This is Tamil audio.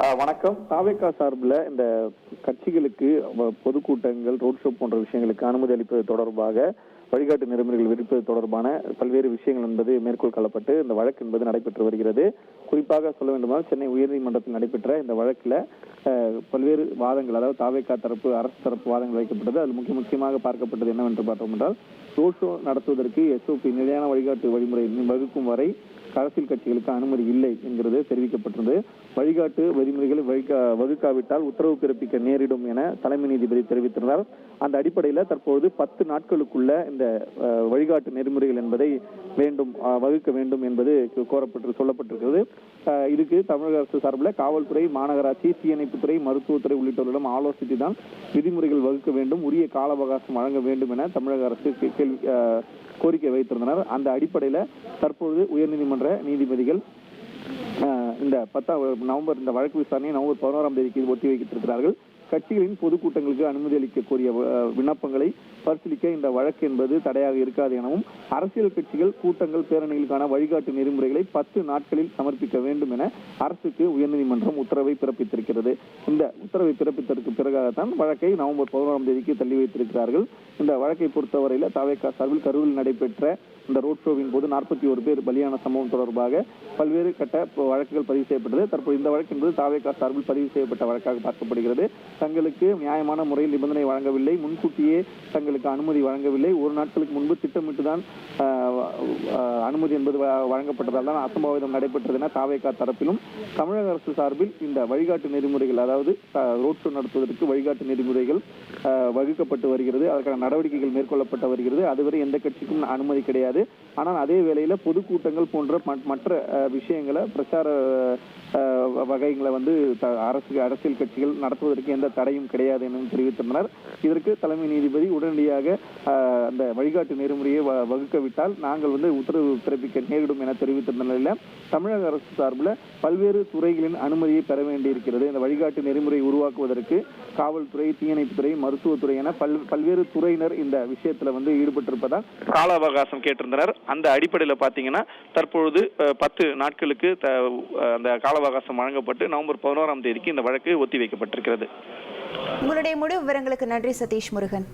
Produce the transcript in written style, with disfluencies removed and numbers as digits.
வணக்கம். தாவேகா சார்பில் இந்த கட்சிகளுக்கு பொதுக்கூட்டங்கள், ரோட் ஷோ போன்ற விஷயங்களுக்கு அனுமதி அளிப்பது தொடர்பாக வழிகாட்டு நெறிமுறைகள் விதிப்பது தொடர்பான பல்வேறு விஷயங்கள் என்பது மேற்கோள் காணப்பட்டு இந்த வழக்கு என்பது நடைபெற்று வருகிறது. குறிப்பாக சொல்ல வேண்டுமானால் சென்னை உயர்நீதிமன்றத்தில் நடைபெற்ற இந்த வழக்கில் பல்வேறு வாதங்கள், அதாவது தாவேகா தரப்பு, அரசு தரப்பு வாதங்கள் வைக்கப்பட்டது. அதில் முக்கியமாக பார்க்கப்பட்டது என்னவென்று பார்த்தோம் என்றால், ரோட் ஷோ நடத்துவதற்கு SOP நிலையான வழிகாட்டு வழிமுறை வகுக்கும் வரை அரசியல் கட்சிகளுக்கு அனுமதி இல்லை என்கிறது தெரிவிக்கப்பட்டிருந்தது. வழிகாட்டு வழிமுறைகளை வகுக்காவிட்டால் உத்தரவு பிறப்பிக்க நேரிடும் என தலைமை நீதிபதி தெரிவித்திருந்தார். அந்த அடிப்படையில் தற்போது 10 நாட்களுக்குள்ள இந்த வழிகாட்டு நெறிமுறைகள் என்பதை வகுக்க வேண்டும் என்பது சொல்லப்பட்டிருக்கிறது. இதுக்கு தமிழக அரசு சார்பில் காவல்துறை, மாநகராட்சி, தீயணைப்புத்துறை, மருத்துவத்துறை உள்ளிட்டவர்களிடம் ஆலோசித்து தான் விதிமுறைகள் வகுக்க வேண்டும், உரிய கால அவகாசம் வழங்க வேண்டும் என தமிழக அரசு கோரிக்கை வைத்திருந்தனர். அந்த அடிப்படையில் தற்போது உயர்நீதிமன்ற நீதிபதிகள் இந்த 10 நவம்பர் இந்த வழக்கு விசாரணையை நவம்பர் 11ஆம் தேதிக்கு ஒத்தி வைத்திருக்கிறார்கள். கட்சிகளின் பொதுக்கூட்டங்களுக்கு அனுமதி அளிக்க கோரிய விண்ணப்பங்களை பரிசீலிக்க இந்த வழக்கு என்பது தடையாக இருக்காது எனவும், அரசியல் கட்சிகள் கூட்டங்கள், பேரணிகளுக்கான வழிகாட்டு நெறிமுறைகளை 10 நாட்களில் சமர்ப்பிக்க வேண்டும் என அரசுக்கு உயர்நீதிமன்றம் உத்தரவை பிறப்பித்திருக்கிறது. இந்த உத்தரவை பிறப்பித்ததற்கு பிறகாகத்தான் வழக்கை நவம்பர் 11ஆம் தேதிக்கு தள்ளி வைத்திருக்கிறார்கள். இந்த வழக்கை பொறுத்தவரையில் தாவேகா சார்பில் கரூரில் நடைபெற்ற இந்த ரோட் ஷோவின் போது 41 பேர் பலியான சம்பவம் தொடர்பாக பல்வேறு கட்ட வழக்குகள் பதிவு செய்யப்பட்டது. தற்போது இந்த வழக்கு என்பது தாவேகா சார்பில் பதிவு செய்யப்பட்ட வழக்காக பார்க்கப்படுகிறது. தங்களுக்கு நியாயமான முறையில் நிபந்தனை வழங்கவில்லை, முன்கூட்டியே தங்களுக்கு அனுமதி வழங்கவில்லை, ஒரு நாட்களுக்கு முன்பு திட்டமிட்டுதான் அனுமதி என்பது வழங்கப்பட்டதால் தான் அசம்பாவிதம் நடைபெற்றது என தாவேகா தரப்பிலும், தமிழக அரசு சார்பில் இந்த வழிகாட்டு நெறிமுறைகள், அதாவது ரோட் ஷோ நடத்துவதற்கு வழிகாட்டு நெறிமுறைகள் வகுக்கப்பட்டு வருகிறது, அதற்கான நடவடிக்கைகள் மேற்கொள்ளப்பட்டு வருகிறது. அதுவரை எந்த கட்சிக்கும் அனுமதி கிடையாது. ஆனால் அதே வேளையில பொதுக்கூட்டங்கள் போன்ற மற்ற விஷயங்களை, பிரச்சார வகைகளை அரசியல் கட்சிகள் நடத்துவதற்கு எந்த தடையும் கிடையாது என தெரிவித்தனர். இதற்கு தலைமை நீதிபதி உடனடியாக அந்த வழிகாட்டு நெறிமுறையை வகுக்கவிட்டால் நாங்கள் உத்தரவு பிறப்பிக்க நேரிடும் என தெரிவித்திருந்த நிலையில் தமிழக அரசு சார்பில் பல்வேறு துறைகளின் அனுமதியை பெற வேண்டியிருக்கிறது. இந்த வழிகாட்டு நெறிமுறை உருவாக்குவதற்கு காவல்துறை, தீயணைப்புத்துறை, மருத்துவத்துறை என பல்வேறு துறையினர் இந்த விஷயத்துல ஈடுபட்டிருப்பதால் கால அவகாசம் கேட்டிருந்தனர். அந்த அடிப்படையில் பார்த்தீங்கன்னா தற்பொழுது 10 நாட்களுக்கு அந்த கால அவகாசம் வழங்கப்பட்டு நவம்பர் 11ஆம் தேதிக்கு இந்த வழக்கு ஒத்திவைக்கப்பட்டிருக்கிறது. உங்களுடைய முழு விவரங்களுக்கு நன்றி சதீஷ் முருகன்.